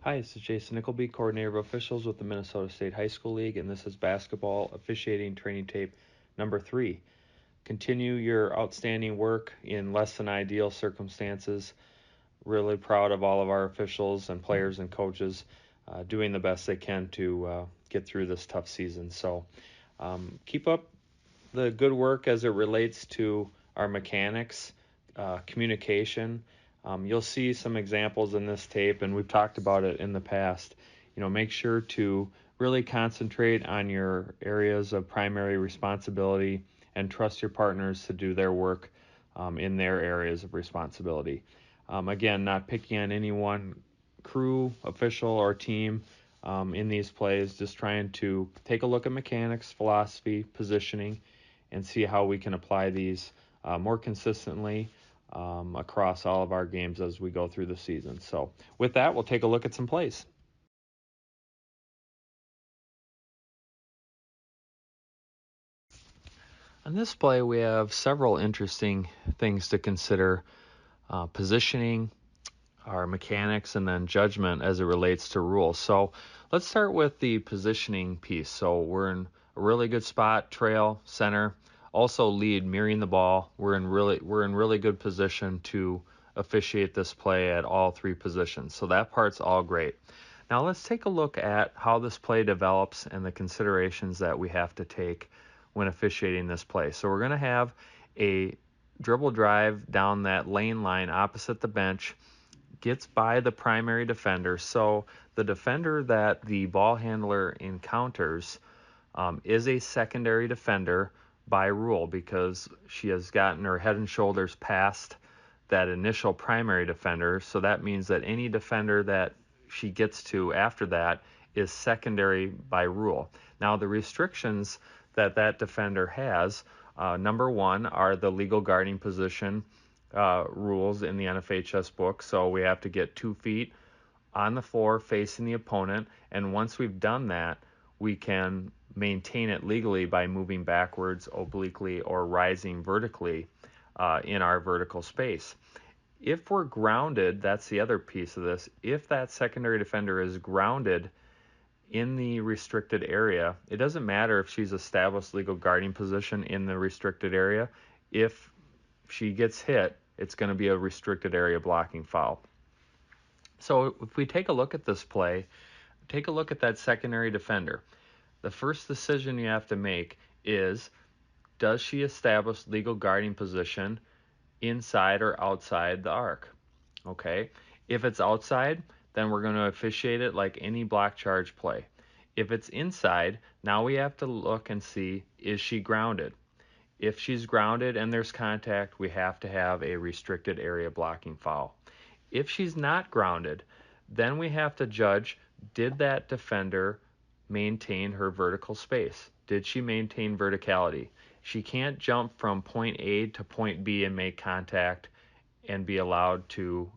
Hi, this is Jason Nickleby, Coordinator of Officials with the Minnesota State High School League, and this is basketball officiating training tape number 3. Continue your outstanding work in less than ideal circumstances. Really proud of all of our officials and players and coaches doing the best they can to get through this tough season. So keep up the good work as it relates to our mechanics, communication. You'll see some examples in this tape, and we've talked about it in the past. Make sure to really concentrate on your areas of primary responsibility and trust your partners to do their work in their areas of responsibility. Again, not picking on any one crew, official, or team in these plays, just trying to take a look at mechanics, philosophy, positioning, and see how we can apply these more consistently across all of our games as we go through the season. So with that, we'll take a look at some plays. On this play, we have several interesting things to consider: positioning, our mechanics, and then judgment as it relates to rules. So let's start with the positioning piece. So we're in a really good spot, trail, center, also lead, mirroring the ball. We're in really good position to officiate this play at all three positions. So that part's all great. Now let's take a look at how this play develops and the considerations that we have to take when officiating this play. So we're going to have a dribble drive down that lane line opposite the bench, gets by the primary defender. So the defender that the ball handler encounters is a secondary defender by rule, because she has gotten her head and shoulders past that initial primary defender. So that means that any defender that she gets to after that is secondary by rule. Now, the restrictions that defender has, number one, are the legal guarding position rules in the NFHS book. So we have to get 2 feet on the floor facing the opponent, and once we've done that, we can maintain it legally by moving backwards, obliquely, or rising vertically in our vertical space. If we're grounded, that's the other piece of this. If that secondary defender is grounded in the restricted area, it doesn't matter if she's established legal guarding position in the restricted area. If she gets hit, it's going to be a restricted area blocking foul. So if we take a look at this play, take a look at that secondary defender. The first decision you have to make is, does she establish legal guarding position inside or outside the arc? Okay. If it's outside, then we're going to officiate it like any block charge play. If it's inside, now we have to look and see, is she grounded? If she's grounded and there's contact, we have to have a restricted area blocking foul. If she's not grounded, then we have to judge, did that defender maintain her vertical space? Did she maintain verticality? She can't jump from point A to point B and make contact and be allowed to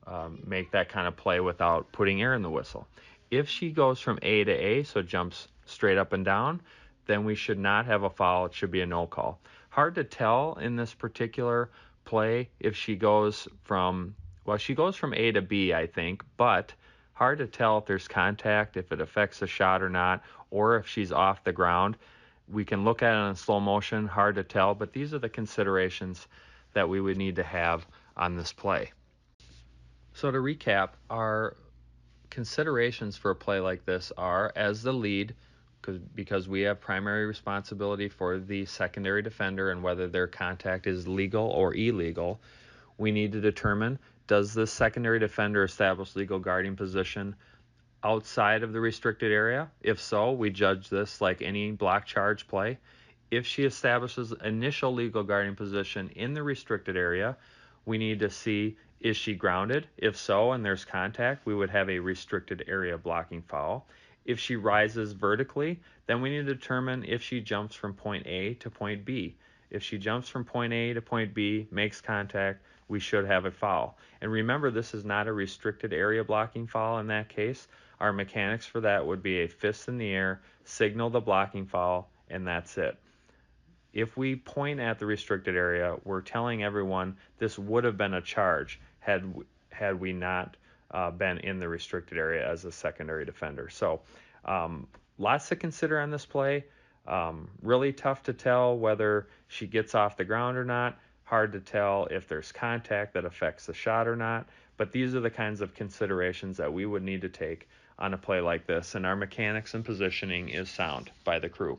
make that kind of play without putting air in the whistle. If she goes from A to A, so jumps straight up and down, then we should not have a foul. It should be a no call. Hard to tell in this particular play if she goes from, well, she goes from A to B, I think, but hard to tell if there's contact, if it affects the shot or not, or if she's off the ground. We can look at it in slow motion, hard to tell, but these are the considerations that we would need to have on this play. So to recap, our considerations for a play like this are, as the lead, because we have primary responsibility for the secondary defender and whether their contact is legal or illegal, we need to determine, does this secondary defender establish legal guarding position outside of the restricted area? If so, we judge this like any block charge play. If she establishes initial legal guarding position in the restricted area, we need to see, is she grounded? If so, and there's contact, we would have a restricted area blocking foul. If she rises vertically, then we need to determine if she jumps from point A to point B. If she jumps from point A to point B, makes contact, we should have a foul. And remember, this is not a restricted area blocking foul in that case. Our mechanics for that would be a fist in the air, signal the blocking foul, and that's it. If we point at the restricted area, we're telling everyone this would have been a charge had we not been in the restricted area as a secondary defender. So lots to consider on this play. Really tough to tell whether she gets off the ground or not. Hard to tell if there's contact that affects the shot or not. But these are the kinds of considerations that we would need to take on a play like this, and our mechanics and positioning is sound by the crew.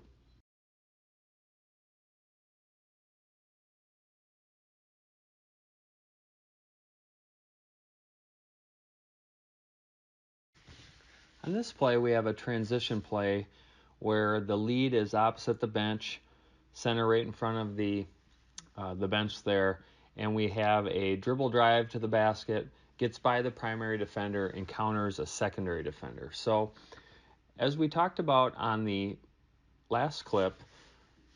On this play, we have a transition play where the lead is opposite the bench, center right in front of the bench there, and we have a dribble drive to the basket, gets by the primary defender, encounters a secondary defender. So as we talked about on the last clip,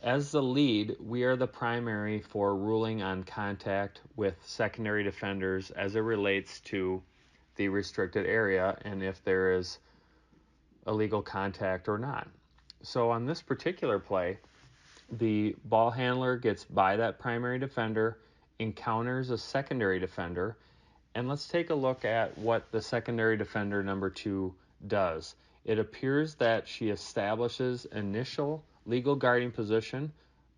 as the lead, we are the primary for ruling on contact with secondary defenders as it relates to the restricted area and if there is illegal contact or not. So on this particular play, the ball handler gets by that primary defender, encounters a secondary defender, and let's take a look at what the secondary defender number 2 does. It appears that she establishes initial legal guarding position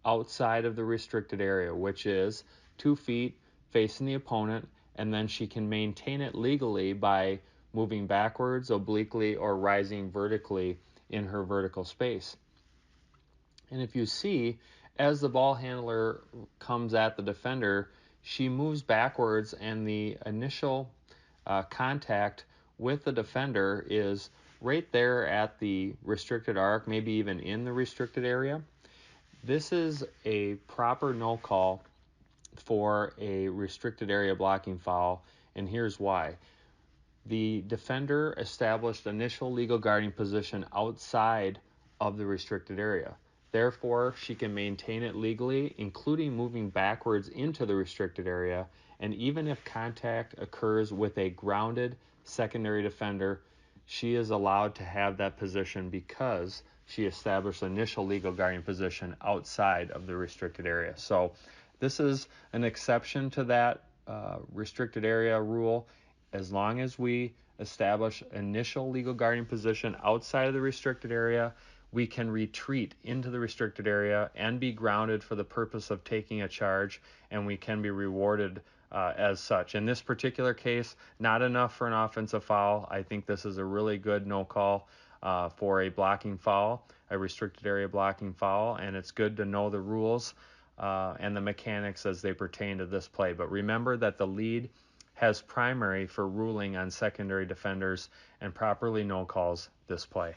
outside of the restricted area, which is 2 feet facing the opponent, and then she can maintain it legally by moving backwards, obliquely, or rising vertically in her vertical space. And if you see, as the ball handler comes at the defender, she moves backwards, and the initial contact with the defender is right there at the restricted arc, maybe even in the restricted area. This is a proper no call for a restricted area blocking foul, and here's why. The defender established initial legal guarding position outside of the restricted area. Therefore, she can maintain it legally, including moving backwards into the restricted area, and even if contact occurs with a grounded secondary defender, she is allowed to have that position because she established initial legal guarding position outside of the restricted area. So this is an exception to that restricted area rule. As long as we establish initial legal guarding position outside of the restricted area, we can retreat into the restricted area and be grounded for the purpose of taking a charge, and we can be rewarded as such. In this particular case, not enough for an offensive foul. I think this is a really good no call for a blocking foul, a restricted area blocking foul, and it's good to know the rules and the mechanics as they pertain to this play. But remember that the lead has primary for ruling on secondary defenders and properly no calls this play.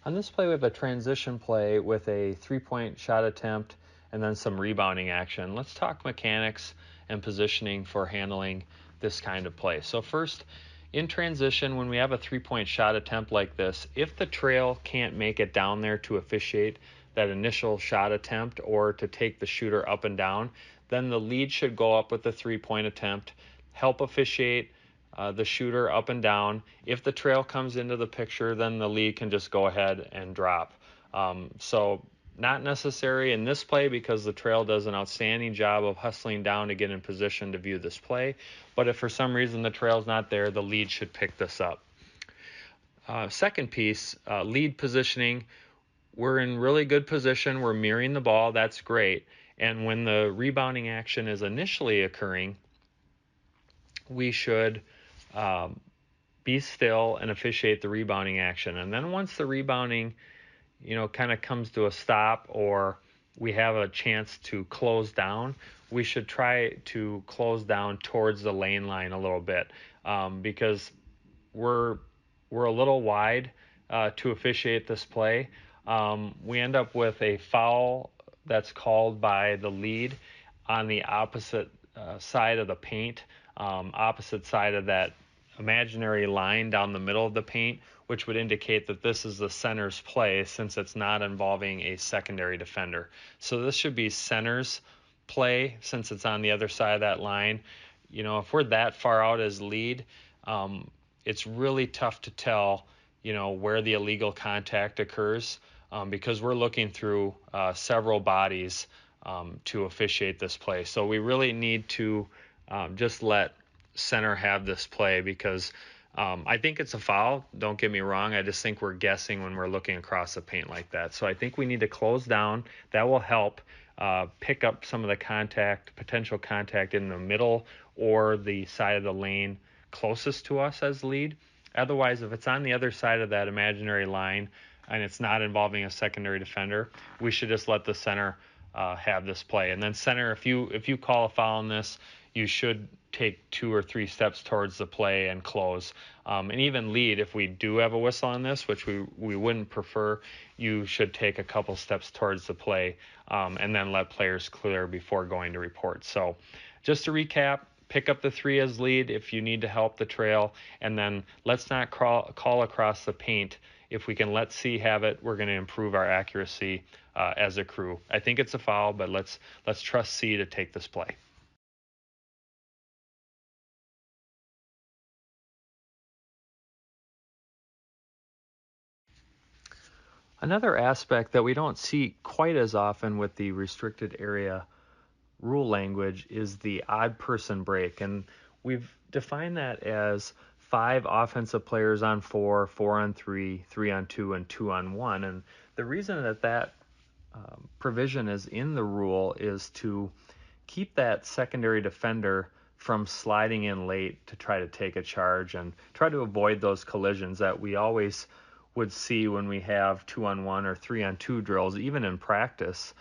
On this play, we have a transition play with a 3-point shot attempt and then some rebounding action. Let's talk mechanics and positioning for handling this kind of play. So first, in transition, when we have a 3-point shot attempt like this, if the trail can't make it down there to officiate that initial shot attempt or to take the shooter up and down, then the lead should go up with the 3-point attempt, help officiate the shooter up and down. If the trail comes into the picture, then the lead can just go ahead and drop. So not necessary in this play because the trail does an outstanding job of hustling down to get in position to view this play. But if for some reason the trail's not there, the lead should pick this up. Second piece, lead positioning. We're in really good position. We're mirroring the ball. That's great. And when the rebounding action is initially occurring, we should be still and officiate the rebounding action. And then once the rebounding, kind of comes to a stop or we have a chance to close down, we should try to close down towards the lane line a little bit because we're a little wide to officiate this play. We end up with a foul that's called by the lead on the opposite side of the paint, opposite side of that imaginary line down the middle of the paint, which would indicate that this is the center's play since it's not involving a secondary defender. So this should be center's play since it's on the other side of that line. If we're that far out as lead, it's really tough to tell, where the illegal contact occurs. because we're looking through several bodies to officiate this play. So we really need to just let center have this play because I think it's a foul. Don't get me wrong. I just think we're guessing when we're looking across the paint like that. So I think we need to close down. That will help pick up some of the potential contact in the middle or the side of the lane closest to us as lead. Otherwise, if it's on the other side of that imaginary line and it's not involving a secondary defender, we should just let the center have this play. And then center, if you call a foul on this, you should take 2 or 3 steps towards the play and close. And even lead, if we do have a whistle on this, which we wouldn't prefer, you should take a couple steps towards the play and then let players clear before going to report. So just to recap, pick up the 3 as lead if you need to help the trail, and then let's not call across the paint. If we can let C have it, we're going to improve our accuracy as a crew. I think it's a foul, but let's trust C to take this play. Another aspect that we don't see quite as often with the restricted area rule language is the odd person break. And we've defined that as 5 offensive players on 4, 4 on 3, 3 on 2, and 2 on 1. And the reason that provision is in the rule is to keep that secondary defender from sliding in late to try to take a charge and try to avoid those collisions that we always would see when we have 2 on 1 or 3 on 2 drills. Even in practice,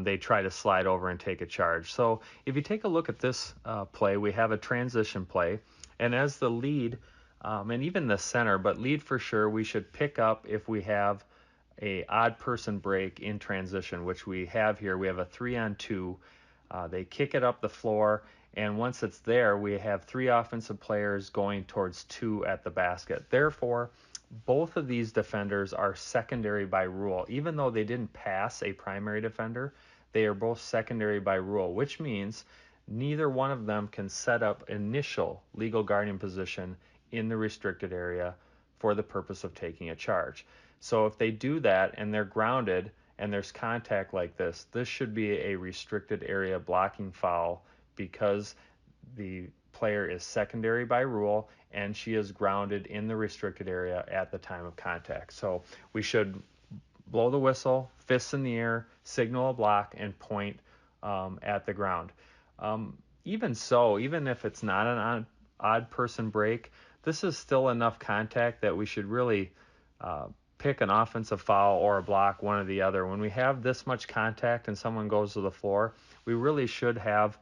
they try to slide over and take a charge. So if you take a look at this play, we have a transition play, and as the lead, and even the center, but lead for sure, we should pick up if we have a odd person break in transition, which we have here. We have a 3 on 2. They kick it up the floor, and once it's there, we have 3 offensive players going towards 2 at the basket. Therefore, both of these defenders are secondary by rule. Even though they didn't pass a primary defender, they are both secondary by rule, which means neither one of them can set up initial legal guardian position in the restricted area for the purpose of taking a charge. So if they do that and they're grounded and there's contact like this, this should be a restricted area blocking foul because the player is secondary by rule and she is grounded in the restricted area at the time of contact. So we should blow the whistle, fists in the air, signal a block, and point at the ground. Even so, even if it's not an odd person break, this is still enough contact that we should really pick an offensive foul or a block, one or the other. When we have this much contact and someone goes to the floor, we really should have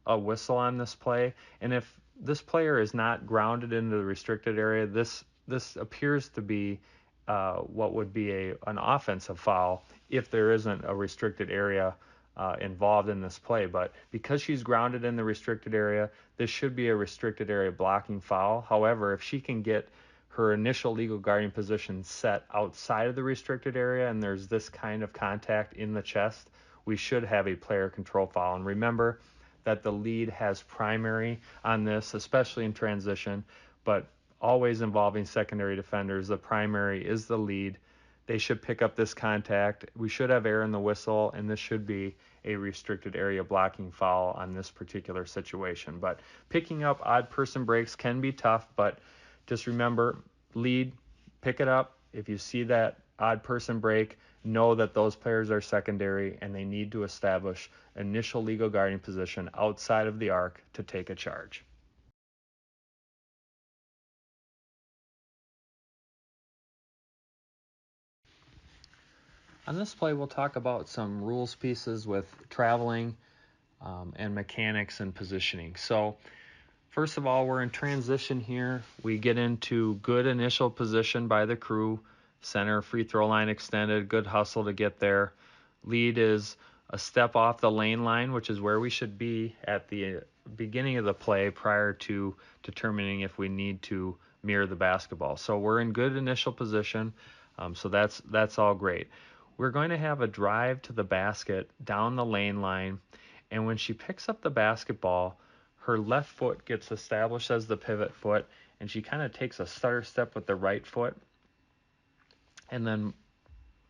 a whistle on this play. And if this player is not grounded into the restricted area, this appears to be what would be an offensive foul if there isn't a restricted area involved in this play. But because she's grounded in the restricted area, this should be a restricted area blocking foul. However, if she can get her initial legal guardian position set outside of the restricted area and there's this kind of contact in the chest, we should have a player control foul. And remember that the lead has primary on this, especially in transition, but always involving secondary defenders. The primary is the lead. They should pick up this contact. We should have air in the whistle, and this should be a restricted area blocking foul on this particular situation. But picking up odd person breaks can be tough, but just remember, lead, pick it up. If you see that odd person break, know that those players are secondary and they need to establish initial legal guardian position outside of the arc to take a charge. On this play, we'll talk about some rules pieces with traveling and mechanics and positioning. So first of all, we're in transition here. We get into good initial position by the crew. Center, free throw line extended, good hustle to get there. Lead is a step off the lane line, which is where we should be at the beginning of the play prior to determining if we need to mirror the basketball. So we're in good initial position, so that's all great. We're going to have a drive to the basket down the lane line, and when she picks up the basketball, her left foot gets established as the pivot foot, and she kind of takes a stutter step with the right foot, and then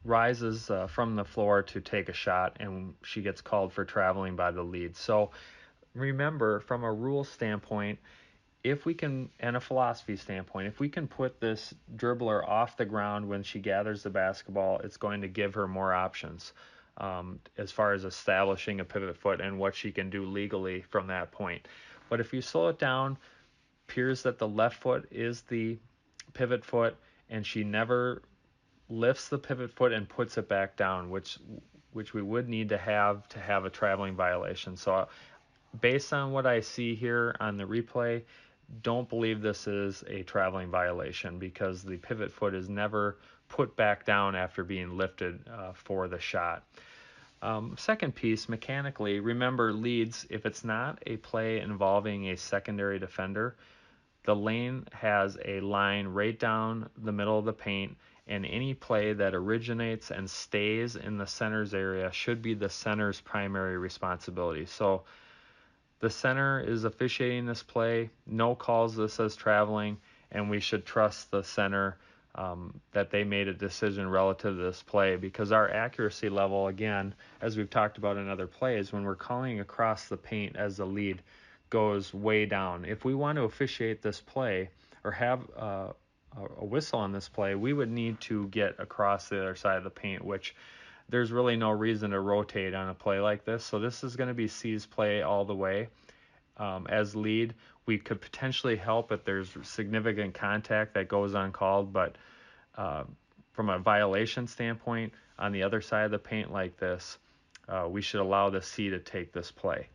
rises from the floor to take a shot, and she gets called for traveling by the lead. So remember, from a rule standpoint, if we can, and a philosophy standpoint, if we can put this dribbler off the ground when she gathers the basketball, it's going to give her more options as far as establishing a pivot foot and what she can do legally from that point. But if you slow it down, appears that the left foot is the pivot foot, and she never lifts the pivot foot and puts it back down, which we would need to have a traveling violation. So based on what I see here on the replay, don't believe this is a traveling violation because the pivot foot is never put back down after being lifted for the shot. Second piece, mechanically, remember leads, if it's not a play involving a secondary defender, the lane has a line right down the middle of the paint, and any play that originates and stays in the center's area should be the center's primary responsibility. So the center is officiating this play, no calls this as traveling, and we should trust the center that they made a decision relative to this play, because our accuracy level, again, as we've talked about in other plays, when we're calling across the paint as the lead, goes way down. If we want to officiate this play or have a whistle on this play, we would need to get across the other side of the paint, which there's really no reason to rotate on a play like this. So this is going to be C's play all the way. As lead, we could potentially help if there's significant contact that goes uncalled, but from a violation standpoint, on the other side of the paint like this, we should allow the C to take this play.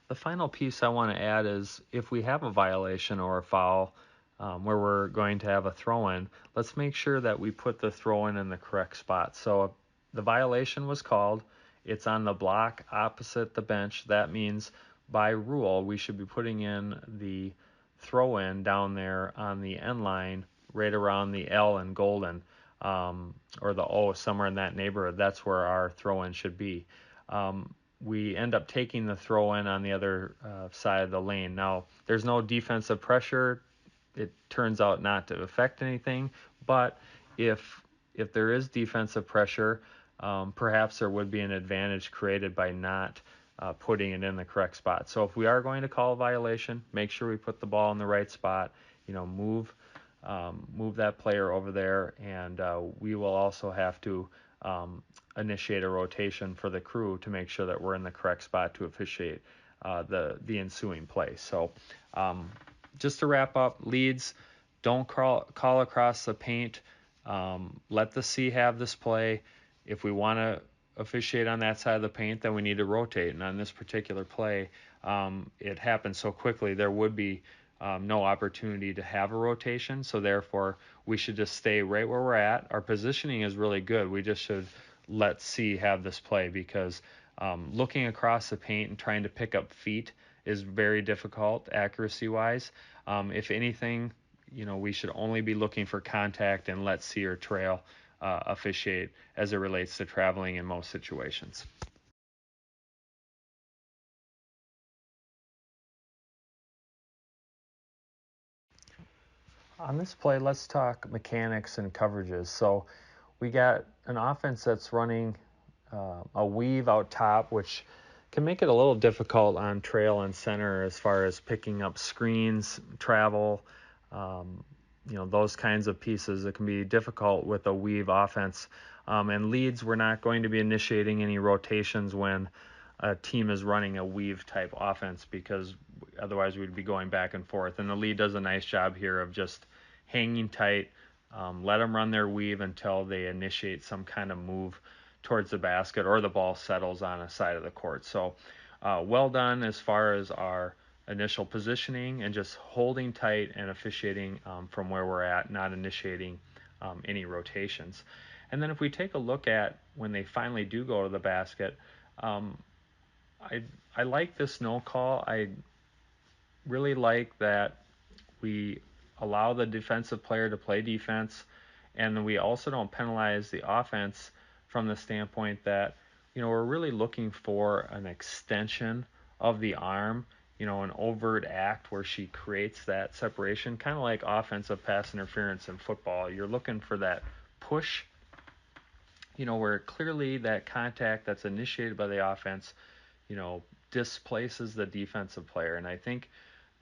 The final piece I want to add is if we have a violation or a foul where we're going to have a throw-in, let's make sure that we put the throw-in in the correct spot. So the violation was called, it's on the block opposite the bench. That means by rule we should be putting in the throw-in down there on the end line right around the L in golden, or the O, somewhere in that neighborhood. That's where our throw-in should be. We end up taking the throw-in on the other side of the lane. Now, there's no defensive pressure. It turns out not to affect anything, but if there is defensive pressure, perhaps there would be an advantage created by not putting it in the correct spot. So if we are going to call a violation, make sure we put the ball in the right spot. Move that player over there, and we will also have to initiate a rotation for the crew to make sure that we're in the correct spot to officiate the ensuing play. So just to wrap up, leads, don't call across the paint. Let the C have this play. If we want to officiate on that side of the paint, then we need to rotate. And on this particular play, it happened so quickly, there would be no opportunity to have a rotation. So therefore, we should just stay right where we're at. Our positioning is really good. We just should let C have this play, because looking across the paint and trying to pick up feet is very difficult accuracy-wise. If anything, we should only be looking for contact and let C or trail officiate as it relates to traveling in most situations. On this play, let's talk mechanics and coverages. So we got an offense that's running a weave out top, which can make it a little difficult on trail and center as far as picking up screens, travel, those kinds of pieces. It can be difficult with a weave offense. And leads, we're not going to be initiating any rotations when a team is running a weave type offense, because otherwise we'd be going back and forth. And the lead does a nice job here of just hanging tight, let them run their weave until they initiate some kind of move towards the basket or the ball settles on a side of the court. So well done as far as our initial positioning and just holding tight and officiating from where we're at, not initiating any rotations. And then if we take a look at when they finally do go to the basket, I like this no call. I really like that we allow the defensive player to play defense, and we also don't penalize the offense from the standpoint that we're really looking for an extension of the arm, an overt act where she creates that separation, kind of like offensive pass interference in football. You're looking for that push where clearly that contact that's initiated by the offense, displaces the defensive player. And I think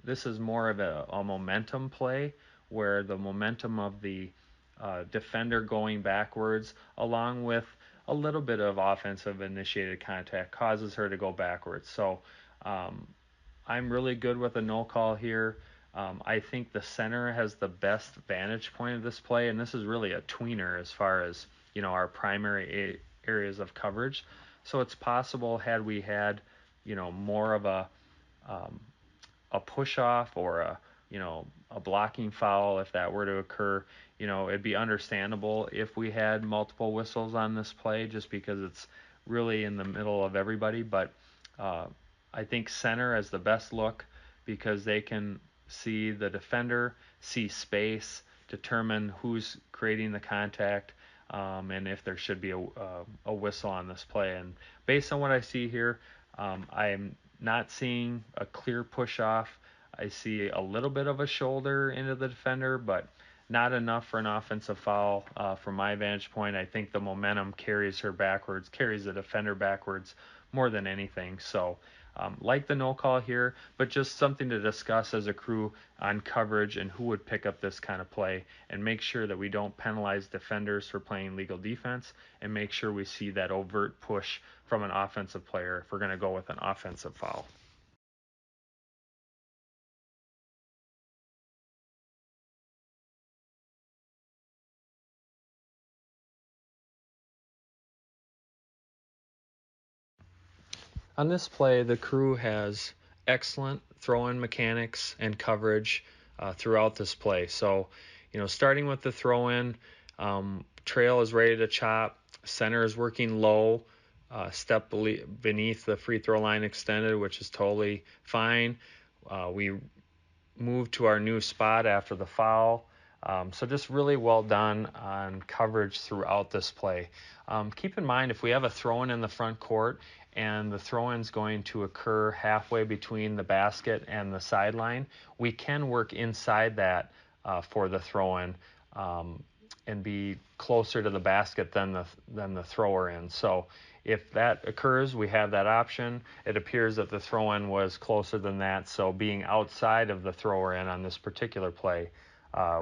this is more of a momentum play where the momentum of the defender going backwards, along with a little bit of offensive initiated contact, causes her to go backwards. So I'm really good with a no call here. I think the center has the best vantage point of this play, and this is really a tweener as far as our primary areas of coverage. So it's possible had we had more of a push off or a blocking foul, if that were to occur, it'd be understandable if we had multiple whistles on this play, just because it's really in the middle of everybody. But I think center has the best look because they can see the defender, see space, determine who's creating the contact, and if there should be a whistle on this play. And based on what I see here, I'm not seeing a clear push off. I see a little bit of a shoulder into the defender, but not enough for an offensive foul from my vantage point. I think the momentum carries her backwards, carries the defender backwards more than anything. So like the no call here, but just something to discuss as a crew on coverage and who would pick up this kind of play, and make sure that we don't penalize defenders for playing legal defense, and make sure we see that overt push from an offensive player if we're going to go with an offensive foul. On this play, the crew has excellent throw-in mechanics and coverage throughout this play. So, starting with the throw-in, trail is ready to chop, center is working low, step beneath the free throw line extended, which is totally fine. We move to our new spot after the foul. So just really well done on coverage throughout this play. Keep in mind, if we have a throw-in in the front court and the throw-in is going to occur halfway between the basket and the sideline, we can work inside that for the throw-in and be closer to the basket than the thrower in. So if that occurs, we have that option. It appears that the throw-in was closer than that, so being outside of the thrower in on this particular play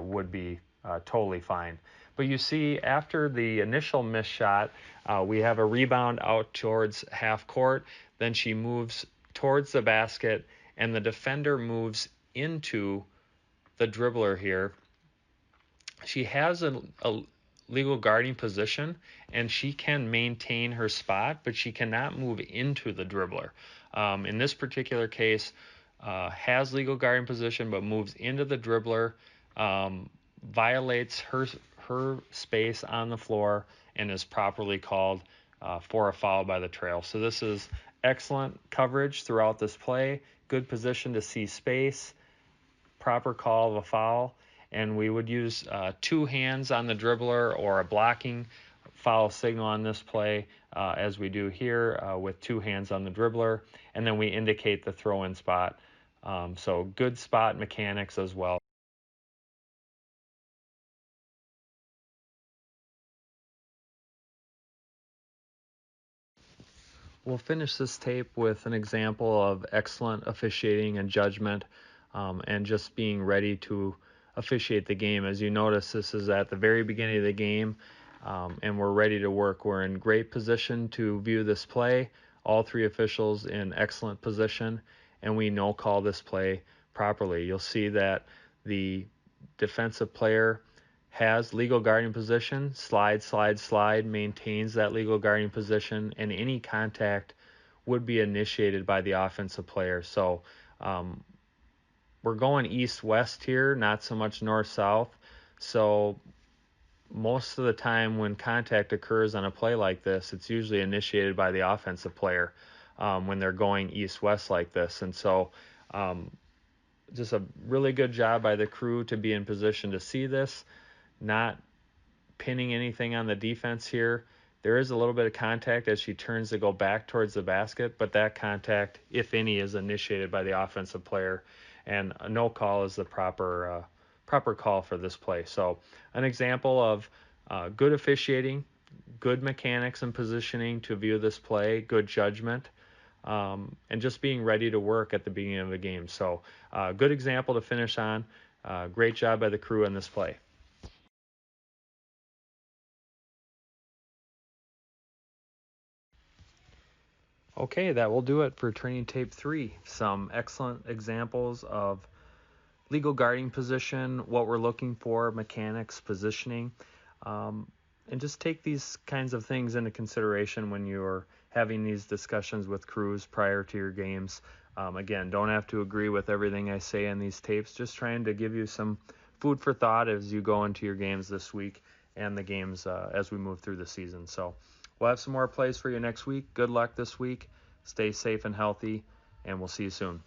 would be totally fine. But you see, after the initial missed shot, we have a rebound out towards half court. Then she moves towards the basket, and the defender moves into the dribbler here. She has a legal guarding position, and she can maintain her spot, but she cannot move into the dribbler. In this particular case, has legal guarding position, but moves into the dribbler, violates her space on the floor, and is properly called for a foul by the trail. So this is excellent coverage throughout this play, good position to see space, proper call of a foul, and we would use two hands on the dribbler or a blocking foul signal on this play, as we do here with two hands on the dribbler, and then we indicate the throw-in spot. So good spot mechanics as well. We'll finish this tape with an example of excellent officiating and judgment, and just being ready to officiate the game. As you notice, this is at the very beginning of the game, and we're ready to work. We're in great position to view this play. All three officials in excellent position, and we no call this play properly. You'll see that the defensive player has legal guarding position, slide, maintains that legal guarding position, and any contact would be initiated by the offensive player. So we're going east-west here, not so much north-south. So most of the time when contact occurs on a play like this, it's usually initiated by the offensive player when they're going east-west like this. And so just a really good job by the crew to be in position to see this, not pinning anything on the defense here. There is a little bit of contact as she turns to go back towards the basket, but that contact, if any, is initiated by the offensive player, and a no call is the proper call for this play. So an example of good officiating, good mechanics and positioning to view this play, good judgment, and just being ready to work at the beginning of the game. So good example to finish on. Great job by the crew in this play. Okay, that will do it for training tape 3. Some excellent examples of legal guarding position, what we're looking for, mechanics, positioning, and just take these kinds of things into consideration when you're having these discussions with crews prior to your games. Again, don't have to agree with everything I say in these tapes, just trying to give you some food for thought as you go into your games this week and the games as we move through the season. So we'll have some more plays for you next week. Good luck this week. Stay safe and healthy, and we'll see you soon.